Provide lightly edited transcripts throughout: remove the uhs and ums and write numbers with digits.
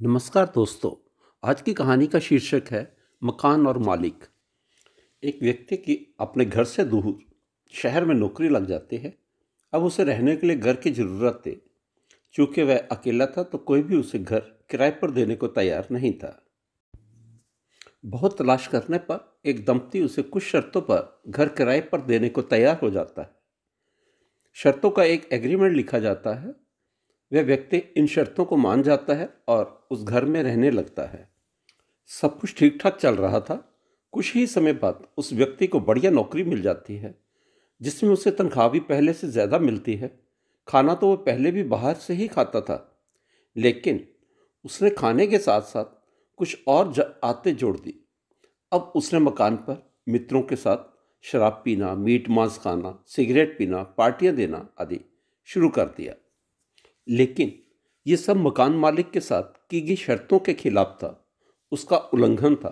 नमस्कार दोस्तों। आज की कहानी का शीर्षक है मकान और मालिक। एक व्यक्ति की अपने घर से दूर शहर में नौकरी लग जाती है। अब उसे रहने के लिए घर की ज़रूरत थी। चूँकि वह अकेला था तो कोई भी उसे घर किराए पर देने को तैयार नहीं था। बहुत तलाश करने पर एक दंपति उसे कुछ शर्तों पर घर किराए पर देने को तैयार हो जाता है। शर्तों का एक एग्रीमेंट लिखा जाता है। वह व्यक्ति इन शर्तों को मान जाता है और उस घर में रहने लगता है। सब कुछ ठीक ठाक चल रहा था। कुछ ही समय बाद उस व्यक्ति को बढ़िया नौकरी मिल जाती है, जिसमें उसे तनख्वाह भी पहले से ज़्यादा मिलती है। खाना तो वो पहले भी बाहर से ही खाता था, लेकिन उसने खाने के साथ साथ कुछ और आदतें जोड़ दी। अब उसने मकान पर मित्रों के साथ शराब पीना, मीट मांस खाना, सिगरेट पीना, पार्टियां देना आदि शुरू कर दिया। लेकिन ये सब मकान मालिक के साथ की गई शर्तों के खिलाफ था, उसका उल्लंघन था।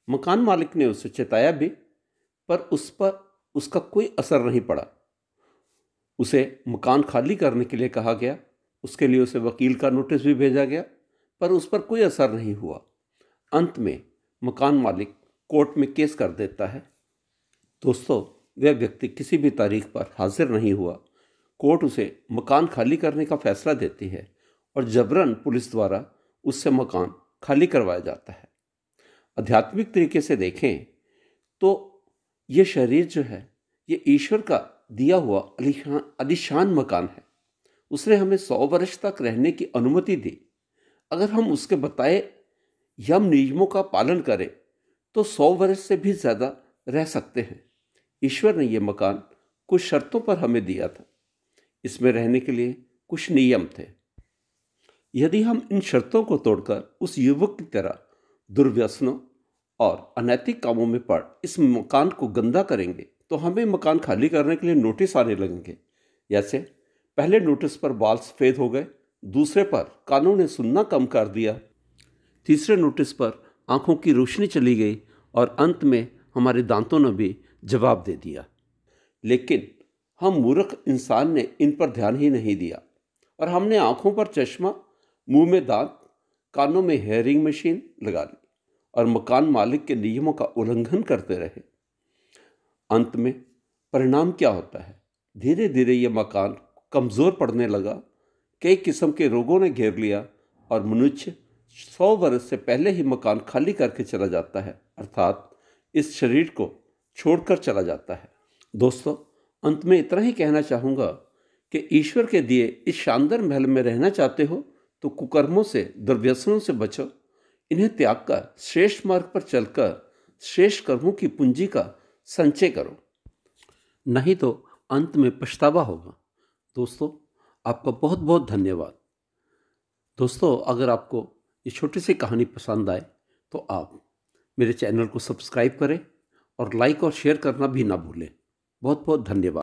मकान मालिक ने उसे चेताया भी, पर उस पर उसका कोई असर नहीं पड़ा। उसे मकान खाली करने के लिए कहा गया। उसके लिए उसे वकील का नोटिस भी भेजा गया, पर उस पर कोई असर नहीं हुआ। अंत में मकान मालिक कोर्ट में केस कर देता है। दोस्तों, वह व्यक्ति किसी भी तारीख पर हाजिर नहीं हुआ। कोर्ट उसे मकान खाली करने का फैसला देती है और जबरन पुलिस द्वारा उससे मकान खाली करवाया जाता है। आध्यात्मिक तरीके से देखें तो ये शरीर जो है, ये ईश्वर का दिया हुआ आलीशान मकान है। उसने हमें 100 वर्ष तक रहने की अनुमति दी। अगर हम उसके बताए यम नियमों का पालन करें तो 100 वर्ष से भी ज़्यादा रह सकते हैं। ईश्वर ने यह मकान कुछ शर्तों पर हमें दिया था। इसमें रहने के लिए कुछ नियम थे। यदि हम इन शर्तों को तोड़कर उस युवक की तरह दुर्व्यसनों और अनैतिक कामों में पड़ इस मकान को गंदा करेंगे तो हमें मकान खाली करने के लिए नोटिस आने लगेंगे। जैसे पहले नोटिस पर बाल सफ़ेद हो गए, दूसरे पर कानों ने सुनना कम कर दिया, तीसरे नोटिस पर आंखों की रोशनी चली गई और अंत में हमारे दांतों ने भी जवाब दे दिया। लेकिन हम मूर्ख इंसान ने इन पर ध्यान ही नहीं दिया और हमने आंखों पर चश्मा, मुंह में दांत, कानों में हेयरिंग मशीन लगा ली और मकान मालिक के नियमों का उल्लंघन करते रहे। अंत में परिणाम क्या होता है? धीरे धीरे ये मकान कमज़ोर पड़ने लगा। कई किस्म के रोगों ने घेर लिया और मनुष्य 100 वर्ष से पहले ही मकान खाली करके चला जाता है, अर्थात इस शरीर को छोड़कर चला जाता है। दोस्तों, अंत में इतना ही कहना चाहूँगा कि ईश्वर के दिए इस शानदार महल में रहना चाहते हो तो कुकर्मों से, दुर्व्यसनों से बचो। इन्हें त्याग कर श्रेष्ठ मार्ग पर चलकर श्रेष्ठ कर्मों की पूंजी का संचय करो, नहीं तो अंत में पछतावा होगा। दोस्तों, आपका बहुत बहुत धन्यवाद। दोस्तों, अगर आपको ये छोटी सी कहानी पसंद आए तो आप मेरे चैनल को सब्सक्राइब करें और लाइक और शेयर करना भी ना भूलें। बहुत बहुत धन्यवाद।